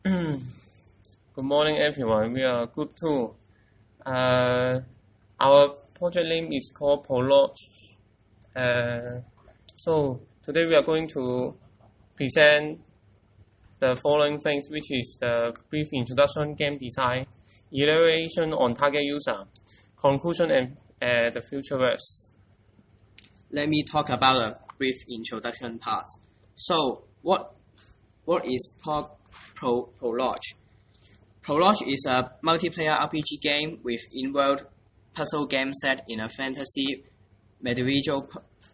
Good morning, everyone. We are Group 2. Our project name is called Prologue. So today we are going to present the following things, which is the brief introduction, game design, evaluation on target user, conclusion, and the future works. Let me talk about a brief introduction part. So, what is Prologue? Prologue is a multiplayer RPG game with in-world puzzle game set in a fantasy medieval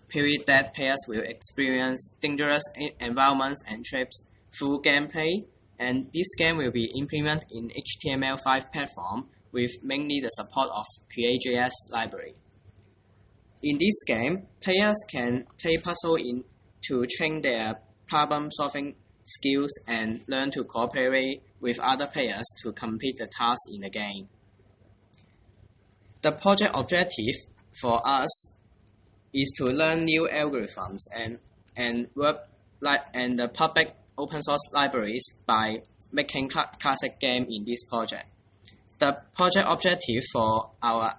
period that players will experience dangerous environments and trips through gameplay. And this game will be implemented in HTML5 platform with mainly the support of Create.js library. In this game, players can play puzzle to train their problem-solving skills and learn to cooperate with other players to complete the tasks in the game. The project objective for us is to learn new algorithms and the public open source libraries by making classic game in this project. The project objective for our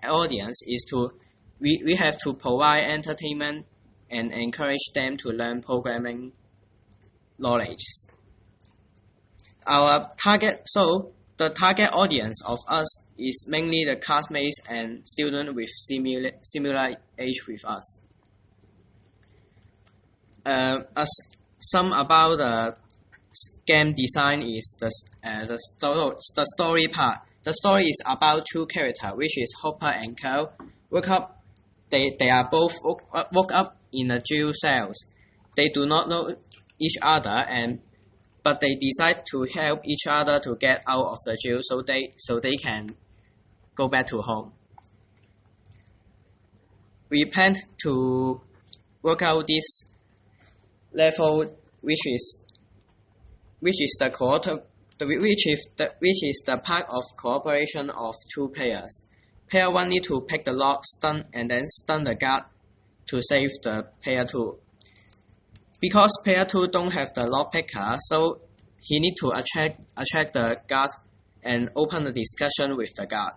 audience is we have to provide entertainment and encourage them to learn programming knowledge. The target audience of us is mainly the classmates and students with similar age with us. As some about the game design is the story part. The story is about two characters, which is Hopper and Carl. They are both woke up in the jail cells. They do not know each other, but they decide to help each other to get out of the jail so they can go back to home. We plan to work out this level, which is the part of cooperation of two players. Player 1 need to pick the lock, stun, and then stun the guard to save the player 2. Because player 2 don't have the lock picker, so he need to attract the guard and open the discussion with the guard.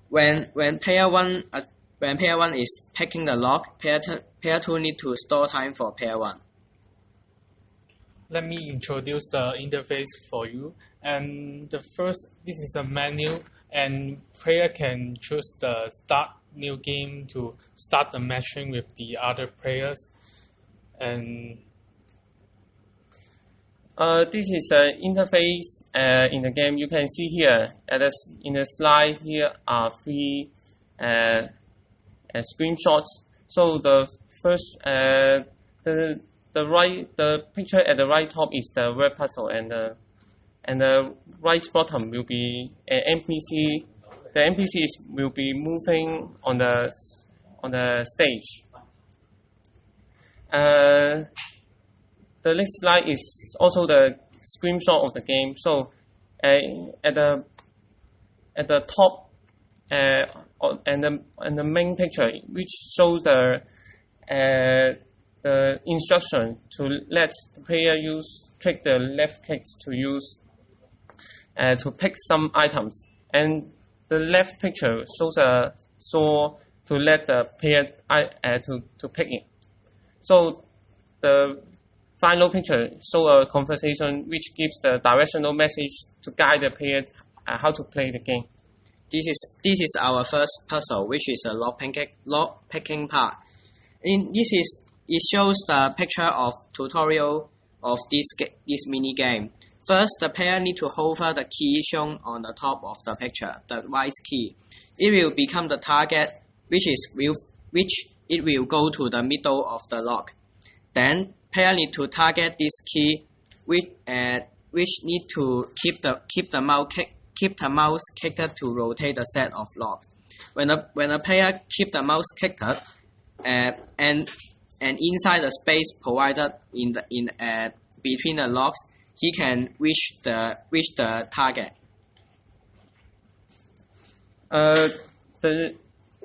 When player 1 is picking the lock, player 2 need to store time for player 1. Let me introduce the interface for you. And this is a menu, and player can choose the start new game to start the matching with the other players. And this is an interface in the game. You can see here in the slide here are three screenshots. So the first the picture at the right top is the word puzzle, and the right bottom will be an NPC. The NPCs will be moving on the stage. The next slide is also the screenshot of the game. So at the top and the main picture, which shows the instruction to let the player click the left click to pick some items, and the left picture shows a saw to let the player to pick it. So the final picture shows a conversation which gives the directional message to guide the player how to play the game. This is our first puzzle, which is a lock picking part. It shows the picture of tutorial of this mini game. First, the player need to hover the key shown on the top of the picture, the right key. It will become the target, which it will go to the middle of the lock. Then, player need to target this key, which need to keep the mouse clicked to rotate the set of locks. When a player keep the mouse clicked, and inside the space provided in between the locks, he can reach the target.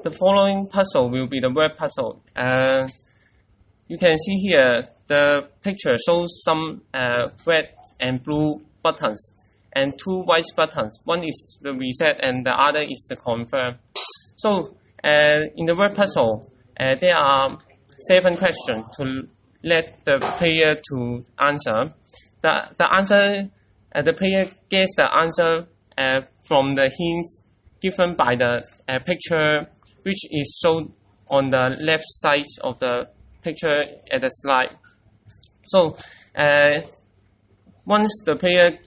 The following puzzle will be the word puzzle. You can see here the picture shows some red and blue buttons and 2 white buttons. One is the reset and the other is the confirm. So in the word puzzle, there are 7 questions to let the player to answer. The answer, the player gets the answer from the hints given by the picture, which is shown on the left side of the picture at the slide. So once the player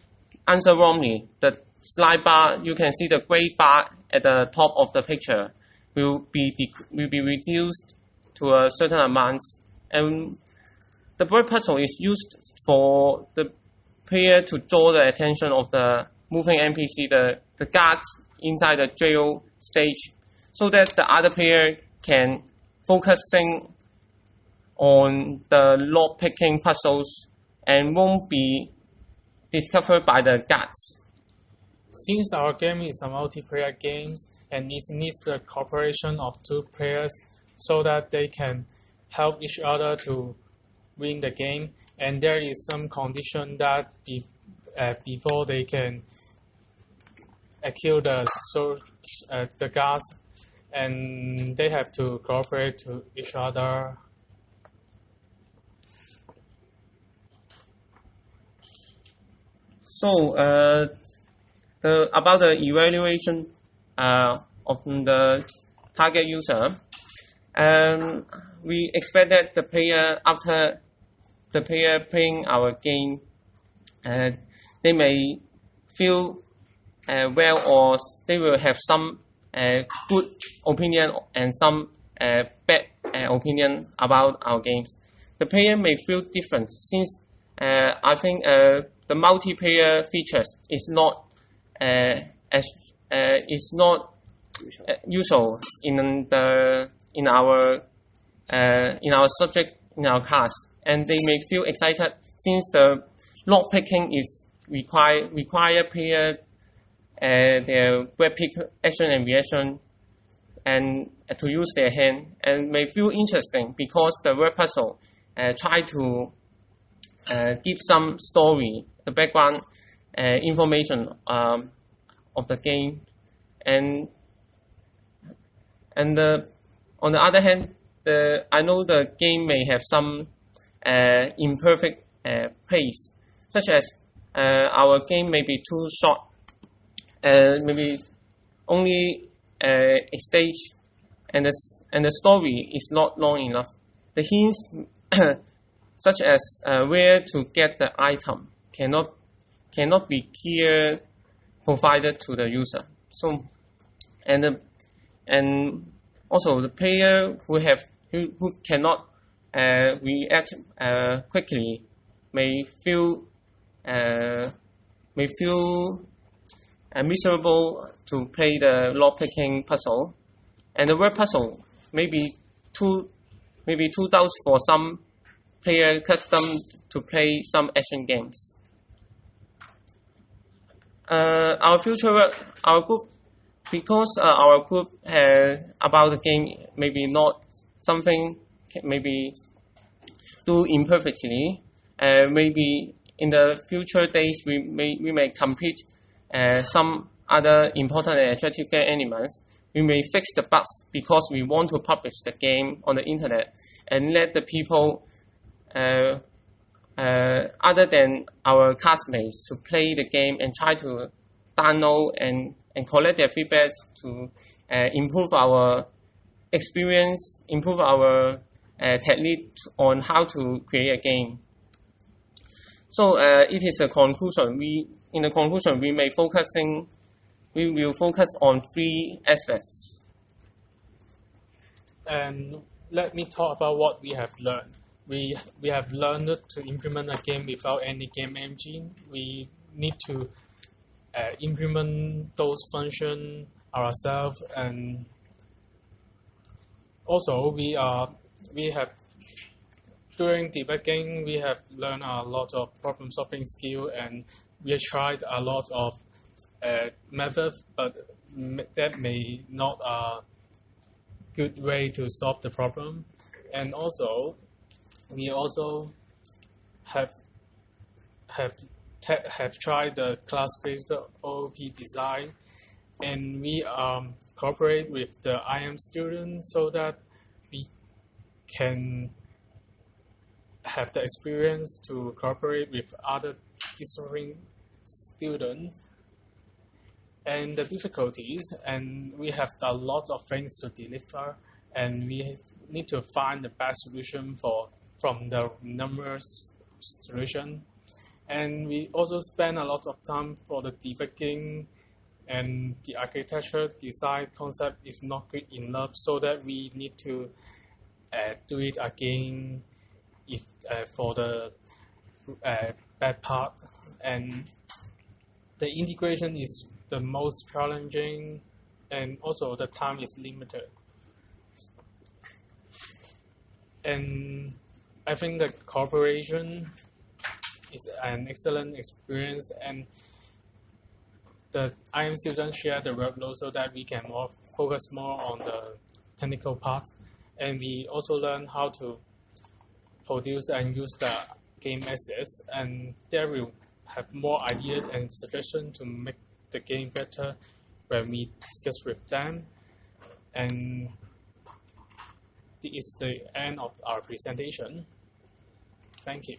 answer wrongly, the slide bar, you can see the gray bar at the top of the picture will be reduced to a certain amount. And the word puzzle is used for the player to draw the attention of the moving NPC, the guards inside the jail stage, so that the other player can focusing on the lock picking puzzles and won't be discovered by the guards. Since our game is a multiplayer game and it needs the cooperation of 2 players so that they can help each other to win the game, and there is some condition that before they can kill the guards, and they have to cooperate to each other. So about the evaluation of the target user, we expect that the player, after the player playing our game, they may feel well, or they will have some good opinion and some bad opinion about our games. The player may feel different since I think the multiplayer features is not usual in our subject in our class, and they may feel excited since the lock picking is require player their web pick action and reaction and to use their hand, and may feel interesting because the word puzzle try to give some story, the background information of the game, and on the other hand, I know the game may have some imperfect plays, such as our game may be too short, maybe only a stage, and the story is not long enough. The hints, such as where to get the item, cannot be clear provided to the user. So, and also the player who cannot react quickly may feel miserable to play the lock picking puzzle, and the word puzzle may be too tough for some player accustomed to play some action games. Our future work, our group, because our group about the game maybe not something maybe do imperfectly. Maybe in the future days we may complete some other important and attractive game elements. We may fix the bugs because we want to publish the game on the internet and let the people other than our classmates to play the game and try to download and collect their feedback to improve our experience, improve our technique on how to create a game. So it is a conclusion. In the conclusion, we will focus on 3 aspects. And let me talk about what we have learned. We have learned to implement a game without any game engine. We need to implement those functions ourselves, and also we have during debugging we have learned a lot of problem solving skill, and we have tried a lot of methods, but that may not a good way to solve the problem. And also we also have have tried the class-based OOP design, and we cooperate with the IM students so that we can have the experience to cooperate with other discipline students and the difficulties, and we have a lot of things to deliver, and we need to find the best solution from the numerous solution. And we also spend a lot of time for the debugging, and the architecture design concept is not good enough, so that we need to do it again if for the bad part. And the integration is the most challenging, and also the time is limited. And I think the cooperation is an excellent experience, and the IM students share the workload so that we can focus more on the technical part, and we also learn how to produce and use the game assets, and there will have more ideas and suggestions to make the game better when we discuss with them. And this is the end of our presentation. Thank you.